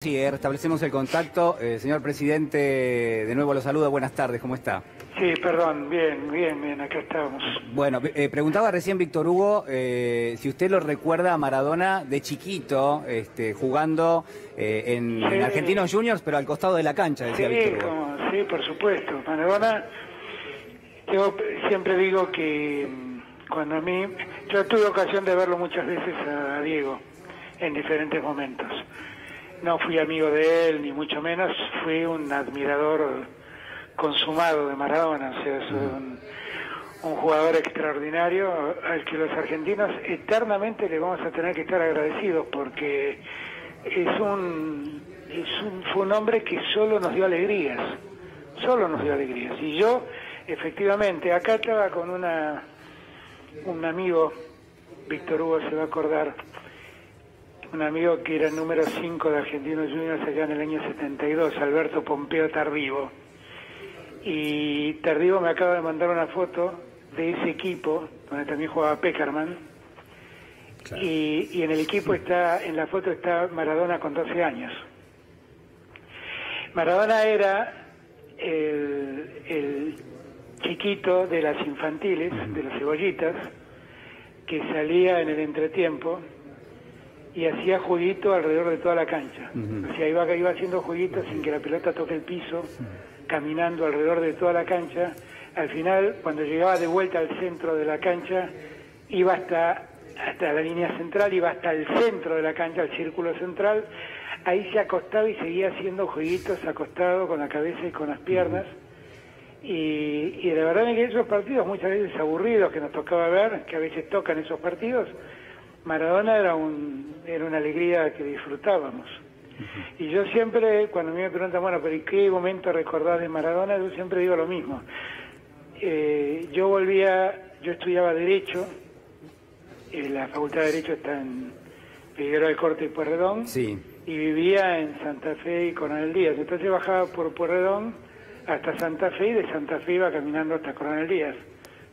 Sí, restablecemos el contacto. Señor presidente, de nuevo lo saludo. Buenas tardes, ¿cómo está? Sí, perdón, bien, acá estamos. Bueno, preguntaba recién Víctor Hugo si usted lo recuerda a Maradona de chiquito, jugando en Argentinos Juniors, pero al costado de la cancha, decía Víctor Hugo. Sí, por supuesto. Maradona, yo siempre digo que yo tuve ocasión de verlo muchas veces a Diego en diferentes momentos. No fui amigo de él, ni mucho menos, fui un admirador consumado de Maradona, o sea, es un jugador extraordinario al que los argentinos eternamente le vamos a tener que estar agradecidos, porque fue un hombre que solo nos dio alegrías, y yo, efectivamente, acá estaba con un amigo, Víctor Hugo se va a acordar, un amigo que era el número 5 de Argentinos Juniors allá en el año 72, Alberto Pompeo Tardivo. Y Tardivo me acaba de mandar una foto de ese equipo, donde también jugaba Peckerman. Claro. Y en el equipo en la foto está Maradona con 12 años. Maradona era el chiquito de las infantiles, de las cebollitas, que salía en el entretiempo y hacía jueguito alrededor de toda la cancha. O sea, iba haciendo jueguitos sin que la pelota toque el piso, caminando alrededor de toda la cancha. Al final, cuando llegaba de vuelta al centro de la cancha, iba hasta la línea central, iba hasta el centro de la cancha, el círculo central. Ahí se acostaba y seguía haciendo jueguitos acostado con la cabeza y con las piernas. Y la verdad es que esos partidos, muchas veces aburridos que nos tocaba ver, que a veces tocan esos partidos, Maradona era una alegría que disfrutábamos. Y yo siempre, cuando a mí me preguntan, bueno, pero ¿y qué momento recordás de Maradona? Yo siempre digo lo mismo. Yo estudiaba Derecho, la Facultad de Derecho está en Figueroa del Corte y Pueyrredón, sí. Y vivía en Santa Fe y Coronel Díaz. Entonces bajaba por Pueyrredón hasta Santa Fe, y de Santa Fe iba caminando hasta Coronel Díaz.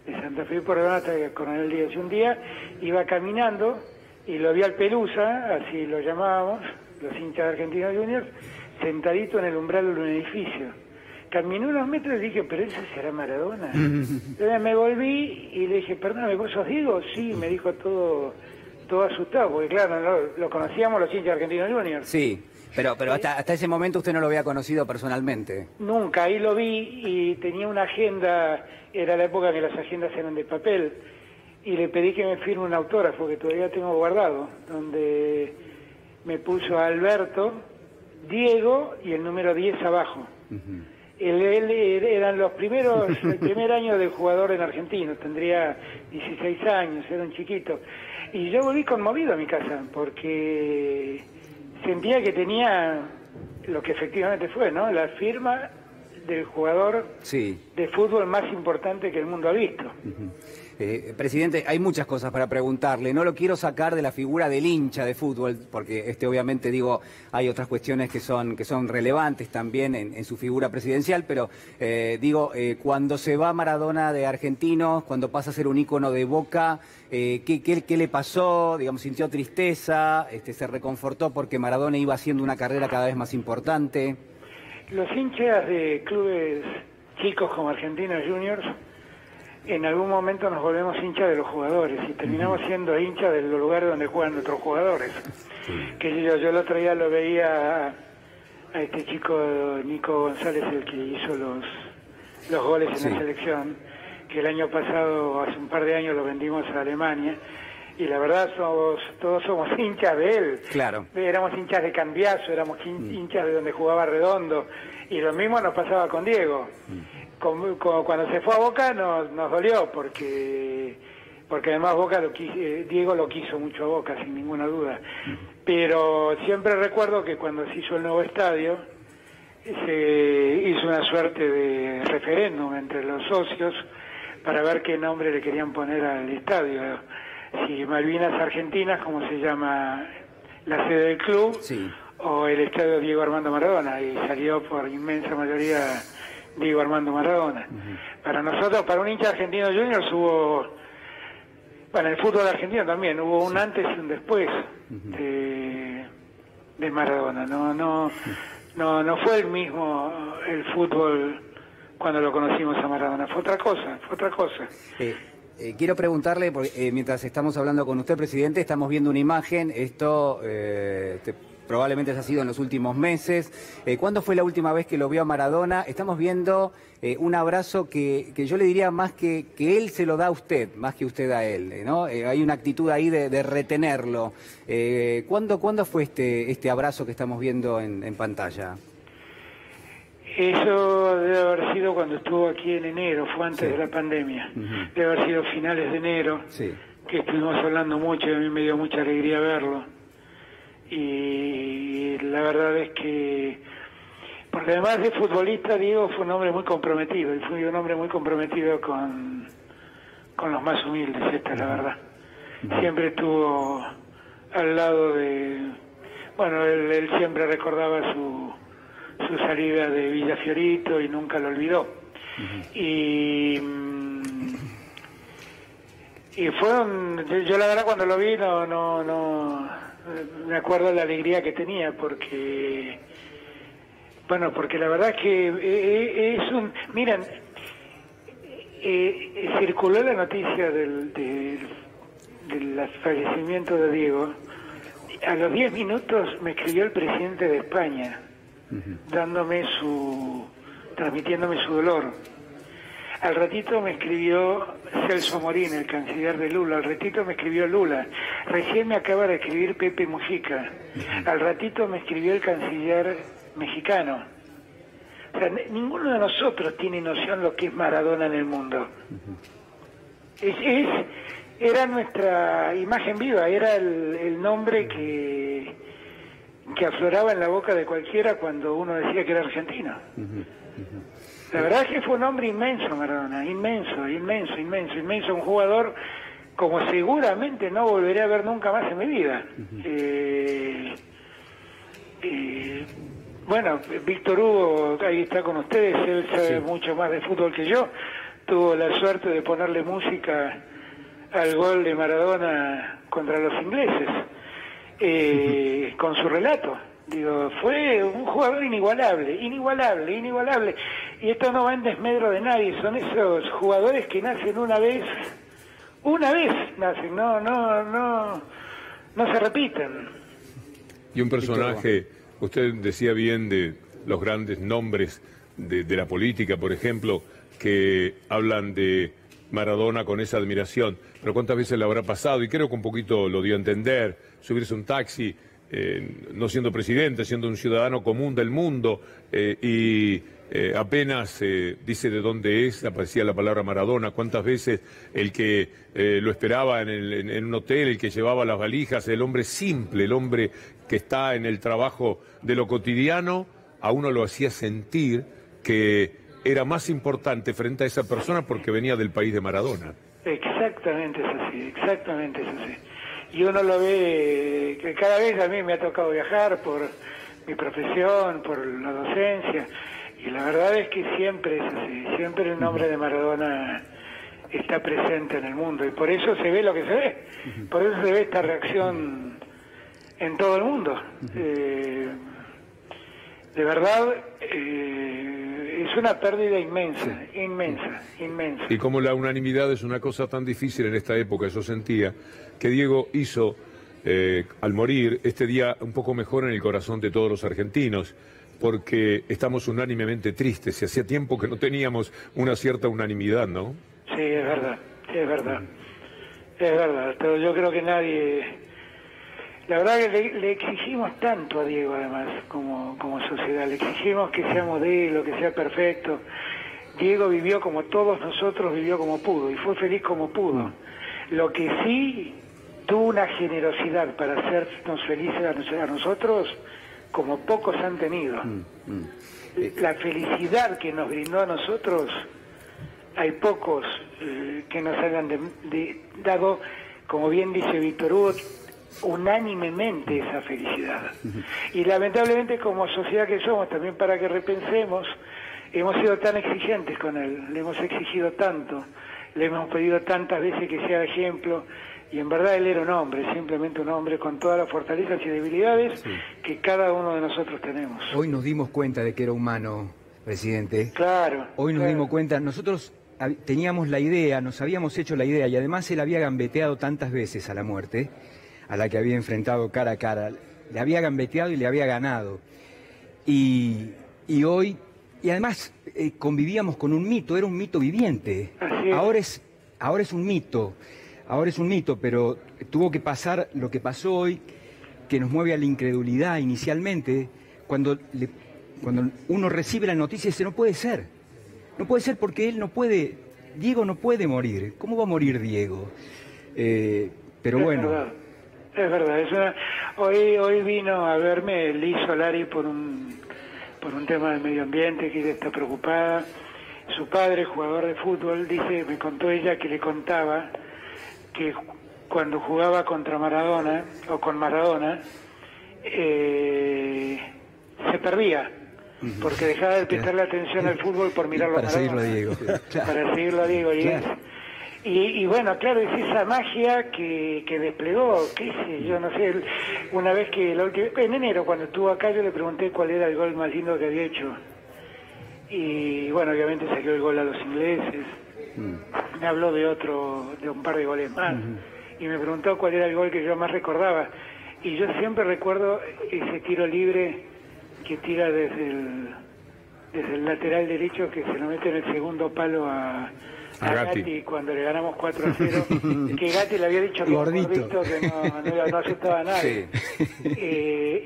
De Santa Fe y Pueyrredón hasta Coronel Díaz. Y un día iba caminando y lo vi al Pelusa, así lo llamábamos, los hinchas de Argentinos Juniors, sentadito en el umbral de un edificio. Caminé unos metros y dije, pero ese será Maradona. Entonces me volví y le dije, perdóname, ¿vos sos Diego? Sí, me dijo todo asustado, porque claro, lo conocíamos los hinchas de Argentinos Juniors. Sí, pero hasta ese momento usted no lo había conocido personalmente. Nunca, ahí lo vi y tenía una agenda, era la época que las agendas eran de papel, y le pedí que me firme un autógrafo que todavía tengo guardado, donde me puso Alberto, Diego y el número 10 abajo. Él eran el primer año de jugador en Argentina, tendría 16 años, era un chiquito. Y yo volví conmovido a mi casa, porque sentía que tenía lo que efectivamente fue, ¿no? La firma del jugador de fútbol más importante que el mundo ha visto. Presidente, hay muchas cosas para preguntarle. No lo quiero sacar de la figura del hincha de fútbol, porque obviamente hay otras cuestiones que son relevantes también en su figura presidencial, pero cuando se va Maradona de Argentinos, cuando pasa a ser un ícono de Boca, ¿qué le pasó? Digamos, sintió tristeza, se reconfortó porque Maradona iba haciendo una carrera cada vez más importante. Los hinchas de clubes chicos como Argentinos Juniors, en algún momento nos volvemos hinchas de los jugadores y terminamos siendo hinchas de los lugares donde juegan nuestros jugadores. Que yo el otro día lo veía a este chico Nico González, el que hizo los goles en la selección, que el año pasado, hace un par de años, lo vendimos a Alemania, y la verdad todos somos hinchas de él. Claro. Éramos hinchas de Cambiaso, éramos hinchas de donde jugaba Redondo, y lo mismo nos pasaba con Diego. Cuando se fue a Boca nos dolió, porque además Diego lo quiso mucho a Boca, sin ninguna duda. Pero siempre recuerdo que cuando se hizo el nuevo estadio, se hizo una suerte de referéndum entre los socios para ver qué nombre le querían poner al estadio. Si Malvinas Argentinas, como se llama la sede del club, o el estadio Diego Armando Maradona, y salió por inmensa mayoría Diego Armando Maradona. Para nosotros, para un hincha argentino Juniors hubo, bueno, el fútbol argentino también, hubo un antes y un después de Maradona. No fue el mismo el fútbol cuando lo conocimos a Maradona. Fue otra cosa. Quiero preguntarle, porque, mientras estamos hablando con usted, presidente, estamos viendo una imagen, esto probablemente ha sido en los últimos meses. ¿Cuándo fue la última vez que lo vio a Maradona? Estamos viendo un abrazo que yo le diría más que él se lo da a usted, más que usted a él, ¿no? Hay una actitud ahí de retenerlo. ¿Cuándo fue este abrazo que estamos viendo en pantalla? Eso debe haber sido cuando estuvo aquí en enero, fue antes de la pandemia. Debe haber sido finales de enero, que estuvimos hablando mucho y a mí me dio mucha alegría verlo. Y la verdad es que, porque además de futbolista, Diego fue un hombre muy comprometido, y fue un hombre muy comprometido con los más humildes, esta es la verdad. Siempre estuvo al lado de, bueno, él siempre recordaba su salida de Villa Fiorito y nunca lo olvidó. Y yo la verdad cuando lo vi no me acuerdo de la alegría que tenía, porque la verdad es que miren, circuló la noticia del fallecimiento de Diego. A los 10 minutos me escribió el presidente de España, transmitiéndome su dolor. Al ratito me escribió Celso Morín, el canciller de Lula. Al ratito me escribió Lula. Recién me acaba de escribir Pepe Mujica. Al ratito me escribió el canciller mexicano. O sea, ninguno de nosotros tiene noción lo que es Maradona en el mundo. Era nuestra imagen viva, era el nombre que afloraba en la boca de cualquiera cuando uno decía que era argentino. La verdad es que fue un hombre inmenso, Maradona, inmenso, un jugador como seguramente no volveré a ver nunca más en mi vida. Bueno, Víctor Hugo, ahí está con ustedes, él sabe mucho más de fútbol que yo, tuvo la suerte de ponerle música al gol de Maradona contra los ingleses, con su relato. Digo, fue un jugador inigualable. Y esto no va en desmedro de nadie, son esos jugadores que nacen una vez nacen, no se repiten. Y un personaje, usted decía bien de los grandes nombres de la política, por ejemplo, que hablan de Maradona con esa admiración, pero ¿cuántas veces le habrá pasado? Y creo que un poquito lo dio a entender, subirse a un taxi, no siendo presidente, siendo un ciudadano común del mundo, apenas dice de dónde es, aparecía la palabra Maradona. ¿Cuántas veces el que lo esperaba en un hotel, el que llevaba las valijas, el hombre simple, el hombre que está en el trabajo de lo cotidiano, a uno lo hacía sentir que era más importante frente a esa persona porque venía del país de Maradona? Exactamente es así. Y uno lo ve, que cada vez a mí me ha tocado viajar por mi profesión, por la docencia, y la verdad es que siempre es así, siempre el nombre de Maradona está presente en el mundo, y por eso se ve lo que se ve, por eso se ve esta reacción en todo el mundo. De verdad, es una pérdida inmensa. Y como la unanimidad es una cosa tan difícil en esta época, yo sentía que Diego hizo, al morir, este día un poco mejor en el corazón de todos los argentinos, porque estamos unánimemente tristes, y hacía tiempo que no teníamos una cierta unanimidad, ¿no? Sí, es verdad. Pero yo creo que nadie... La verdad que le exigimos tanto a Diego, además, como sociedad. Le exigimos que sea modelo, que sea perfecto. Diego vivió como todos nosotros, vivió como pudo, y fue feliz como pudo. Lo que sí tuvo una generosidad para hacernos felices a nosotros, como pocos han tenido. La felicidad que nos brindó a nosotros, hay pocos que nos hayan dado, como bien dice Víctor Hugo, unánimemente esa felicidad. Y lamentablemente, como sociedad que somos, también para que repensemos, hemos sido tan exigentes con él, le hemos exigido tanto, le hemos pedido tantas veces que sea ejemplo, Y en verdad él era un hombre, simplemente un hombre con todas las fortalezas y debilidades que cada uno de nosotros tenemos. Hoy nos dimos cuenta de que era humano, presidente. Claro. Hoy nos dimos cuenta, nosotros teníamos la idea, nos habíamos hecho la idea, y además él había gambeteado tantas veces a la muerte, a la que había enfrentado cara a cara. Le había gambeteado y le había ganado. Y hoy, y además convivíamos con un mito, era un mito viviente. Ahora es un mito. Ahora es un mito, pero tuvo que pasar lo que pasó hoy, que nos mueve a la incredulidad inicialmente, cuando uno recibe la noticia y dice, no puede ser. No puede ser porque él no puede, Diego no puede morir. ¿Cómo va a morir Diego? Pero bueno. Es verdad. Hoy vino a verme Liz Solari por un tema del medio ambiente, que ella está preocupada. Su padre, jugador de fútbol, me contó ella que le contaba que cuando jugaba contra Maradona, o con Maradona, se perdía, porque dejaba de prestarle atención al fútbol por mirarlo a Maradona. Seguirlo a Diego. Para seguirlo a Diego. Y bueno, claro, es esa magia que desplegó, qué sé yo, no sé, una vez que en enero cuando estuvo acá yo le pregunté cuál era el gol más lindo que había hecho. Y bueno, obviamente salió el gol a los ingleses. Me habló de un par de goles más, y me preguntó cuál era el gol que yo más recordaba, y yo siempre recuerdo ese tiro libre que tira desde el lateral derecho, que se lo mete en el segundo palo a Gatti cuando le ganamos 4-0, que Gatti le había dicho que gordito, que no asustaba a nadie.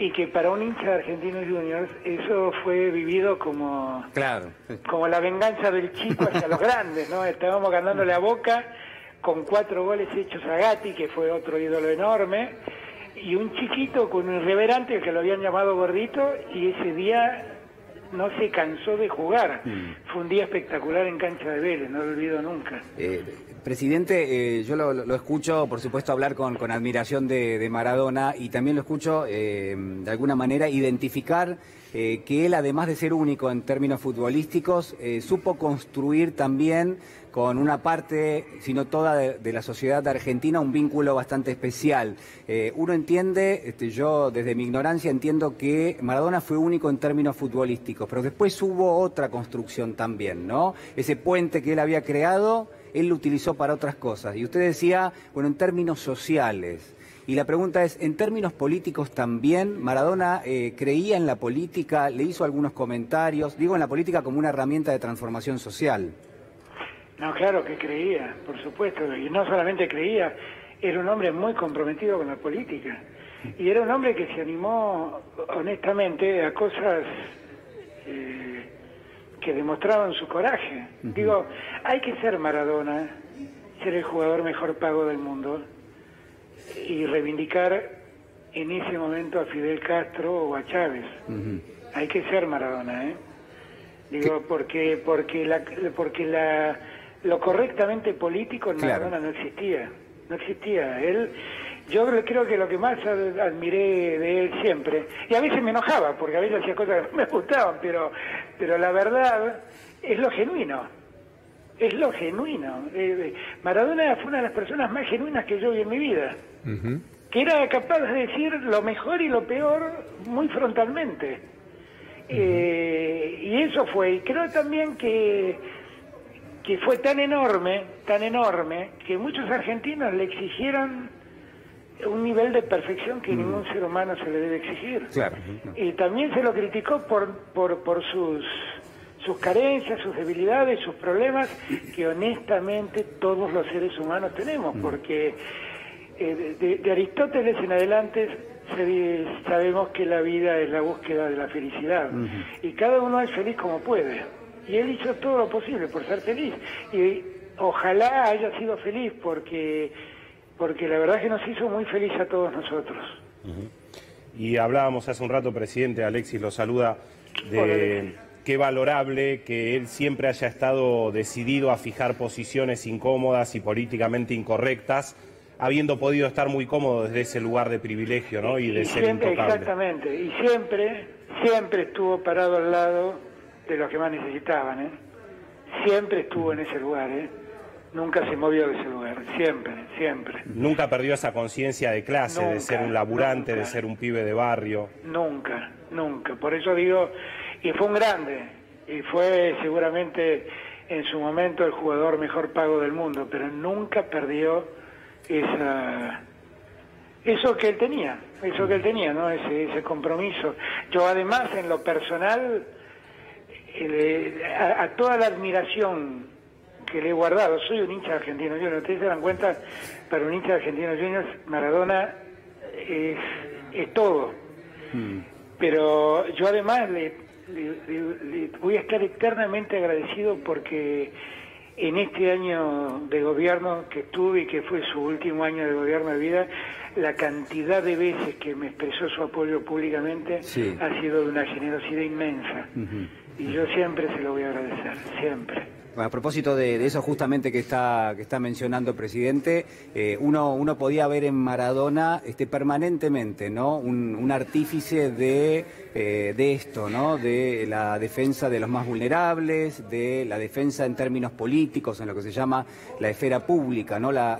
Y que para un hincha de Argentinos Juniors eso fue vivido como la venganza del chico hacia los grandes, ¿no? Estábamos ganándole a Boca con 4 goles hechos a Gatti, que fue otro ídolo enorme, y un chiquito con un irreverente que lo habían llamado gordito, y ese día no se cansó de jugar. Fue un día espectacular en cancha de Vélez, no lo olvido nunca. Presidente, yo lo escucho, por supuesto, hablar con admiración de Maradona, y también lo escucho, de alguna manera, identificar que él, además de ser único en términos futbolísticos, supo construir también con una parte, si no toda, de la sociedad argentina, un vínculo bastante especial. Uno entiende, yo desde mi ignorancia entiendo que Maradona fue único en términos futbolísticos, pero después hubo otra construcción también, ¿no? Ese puente que él había creado, él lo utilizó para otras cosas. Y usted decía, bueno, en términos sociales. Y la pregunta es, ¿en términos políticos también Maradona creía en la política, le hizo algunos comentarios, digo en la política como una herramienta de transformación social? No, claro que creía, por supuesto, y no solamente creía, era un hombre muy comprometido con la política, y era un hombre que se animó honestamente a cosas que demostraban su coraje. Digo, hay que ser Maradona, ser el jugador mejor pago del mundo, y reivindicar en ese momento a Fidel Castro o a Chávez. Hay que ser Maradona, ¿eh? Digo, porque lo correctamente político en Maradona no existía. Yo creo que lo que más admiré de él siempre, y a veces me enojaba, porque a veces hacía cosas que no me gustaban, pero la verdad es lo genuino. Es lo genuino. Maradona fue una de las personas más genuinas que yo vi en mi vida. Que era capaz de decir lo mejor y lo peor muy frontalmente. Y eso fue. Y creo también que fue tan enorme, que muchos argentinos le exigieron un nivel de perfección que ningún ser humano se le debe exigir. Y también se lo criticó por sus carencias, sus debilidades, sus problemas, que honestamente todos los seres humanos tenemos, porque de Aristóteles en adelante sabemos que la vida es la búsqueda de la felicidad, y cada uno es feliz como puede, y él hizo todo lo posible por ser feliz, y ojalá haya sido feliz, porque la verdad es que nos hizo muy feliz a todos nosotros. Y hablábamos hace un rato, presidente, Alexis lo saluda, de qué valorable que él siempre haya estado decidido a fijar posiciones incómodas y políticamente incorrectas, habiendo podido estar muy cómodo desde ese lugar de privilegio, ¿no? Y de ser intocable. Exactamente, y siempre estuvo parado al lado de los que más necesitaban, ¿eh? Siempre estuvo en ese lugar, ¿eh? nunca se movió de ese lugar, siempre, siempre. Nunca perdió esa conciencia de clase, de ser un laburante, de ser un pibe de barrio. Nunca, nunca. Por eso digo, y fue un grande, y fue seguramente en su momento el jugador mejor pago del mundo, pero nunca perdió eso que él tenía, ¿no? Ese compromiso. Yo además, en lo personal, a toda la admiración que le he guardado, soy un hincha de Argentinos Juniors, ustedes se dan cuenta, para un hincha de Argentinos Juniors, Maradona es todo. Pero yo además le voy a estar eternamente agradecido porque en este año de gobierno que tuve y que fue su último año de gobierno de vida, la cantidad de veces que me expresó su apoyo públicamente ha sido de una generosidad inmensa. Y yo siempre se lo voy a agradecer, siempre. A propósito de eso justamente que está mencionando, presidente, uno podía ver en Maradona permanentemente, ¿no? Un artífice de esto, ¿no? De la defensa de los más vulnerables, de la defensa en términos políticos, en lo que se llama la esfera pública, ¿no? La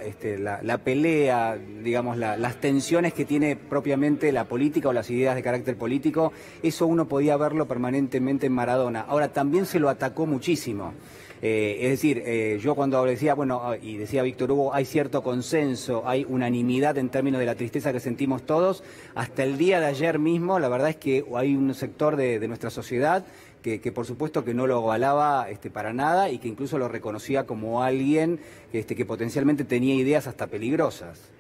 pelea, digamos, las tensiones que tiene propiamente la política o las ideas de carácter político, eso uno podía verlo permanentemente en Maradona. Ahora, también se lo atacó muchísimo. Es decir, yo cuando decía, y decía Víctor Hugo, hay cierto consenso, hay unanimidad en términos de la tristeza que sentimos todos, hasta el día de ayer mismo, la verdad es que hay un sector de nuestra sociedad que por supuesto que no lo avalaba para nada y que incluso lo reconocía como alguien que potencialmente tenía ideas hasta peligrosas.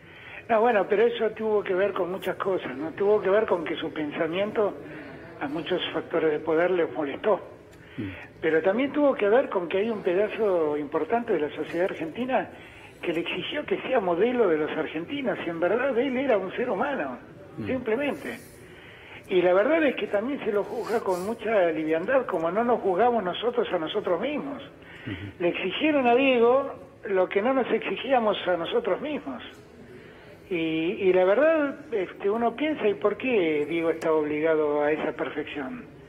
No, bueno, pero eso tuvo que ver con muchas cosas, ¿no? Tuvo que ver con que su pensamiento a muchos factores de poder les molestó. Pero también tuvo que ver con que hay un pedazo importante de la sociedad argentina que le exigió que sea modelo de los argentinos, y en verdad él era un ser humano, simplemente. Y la verdad es que también se lo juzga con mucha liviandad, como no nos juzgamos nosotros a nosotros mismos. Le exigieron a Diego lo que no nos exigíamos a nosotros mismos. Y la verdad, uno piensa, ¿y por qué Diego estaba obligado a esa perfección?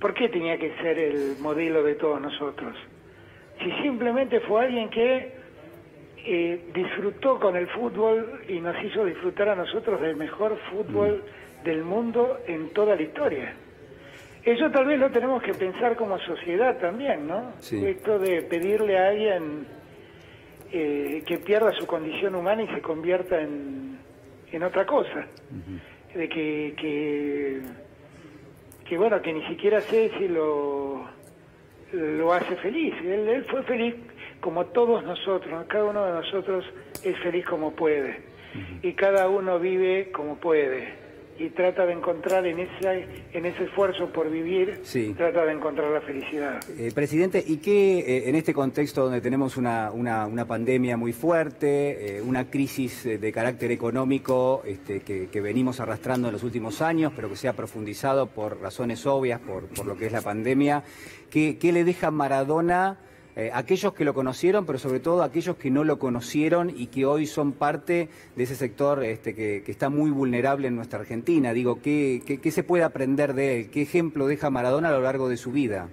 ¿Por qué tenía que ser el modelo de todos nosotros? Si simplemente fue alguien que disfrutó con el fútbol y nos hizo disfrutar a nosotros del mejor fútbol del mundo en toda la historia. Eso tal vez lo tenemos que pensar como sociedad también, ¿no? Sí. Esto de pedirle a alguien que pierda su condición humana y se convierta en otra cosa. De que ni siquiera sé si lo hace feliz. Él fue feliz como todos nosotros, ¿no? Cada uno de nosotros es feliz como puede. Y cada uno vive como puede. Y trata de encontrar en ese esfuerzo por vivir, trata de encontrar la felicidad. Presidente, ¿y qué en este contexto donde tenemos una pandemia muy fuerte, una crisis de carácter económico que venimos arrastrando en los últimos años, pero que se ha profundizado por razones obvias, por lo que es la pandemia, ¿qué le deja Maradona aquellos que lo conocieron, pero sobre todo aquellos que no lo conocieron y que hoy son parte de ese sector que está muy vulnerable en nuestra Argentina? Digo, ¿qué se puede aprender de él? ¿Qué ejemplo deja Maradona a lo largo de su vida?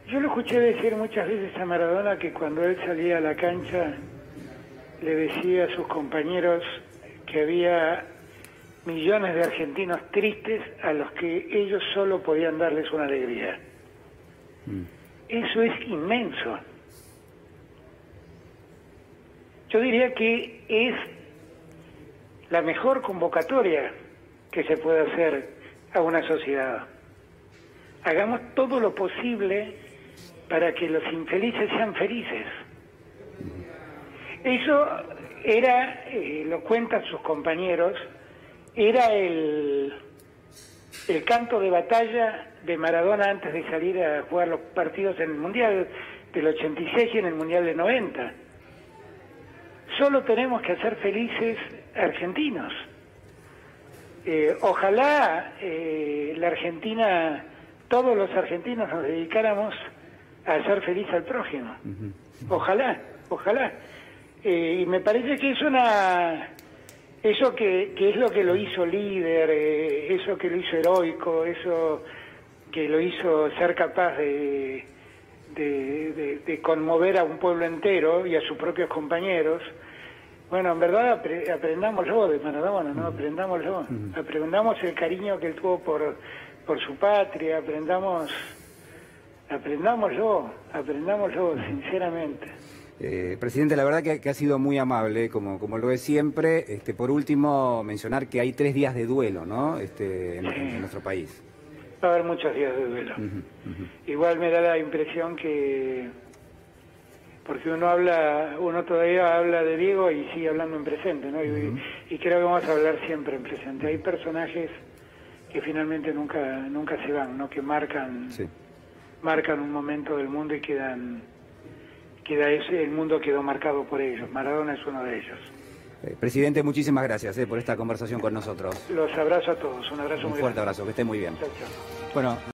Yo lo escuché decir muchas veces a Maradona que cuando él salía a la cancha le decía a sus compañeros que había millones de argentinos tristes a los que ellos solo podían darles una alegría. Eso es inmenso. Yo diría que es la mejor convocatoria que se puede hacer a una sociedad. Hagamos todo lo posible para que los infelices sean felices. Eso era, lo cuentan sus compañeros, era el canto de batalla de Maradona antes de salir a jugar los partidos en el Mundial del 86 y en el Mundial del 90. Solo tenemos que hacer felices argentinos. Ojalá la Argentina, todos los argentinos nos dedicáramos a hacer feliz al prójimo. Ojalá. Y me parece que es eso que es lo que lo hizo líder, eso que lo hizo heroico, eso que lo hizo ser capaz de de conmover a un pueblo entero y a sus propios compañeros. Bueno, en verdad aprendámoslo de Maradona, ¿no? Aprendámoslo. Aprendamos el cariño que él tuvo por su patria, aprendámoslo, sinceramente. Presidente, la verdad que ha sido muy amable, como lo es siempre. Por último, mencionar que hay 3 días de duelo, ¿no? En nuestro país. Va a haber muchos días de duelo. Igual me da la impresión que, porque uno todavía habla de Diego y sigue hablando en presente, ¿no? Y creo que vamos a hablar siempre en presente. Hay personajes que finalmente nunca se van, ¿no? Que marcan un momento del mundo y el mundo quedó marcado por ellos. Maradona es uno de ellos. Presidente, muchísimas gracias por esta conversación con nosotros. Los abrazo a todos, un abrazo muy grande. Un fuerte abrazo, que esté muy bien. Chao, chao. Bueno.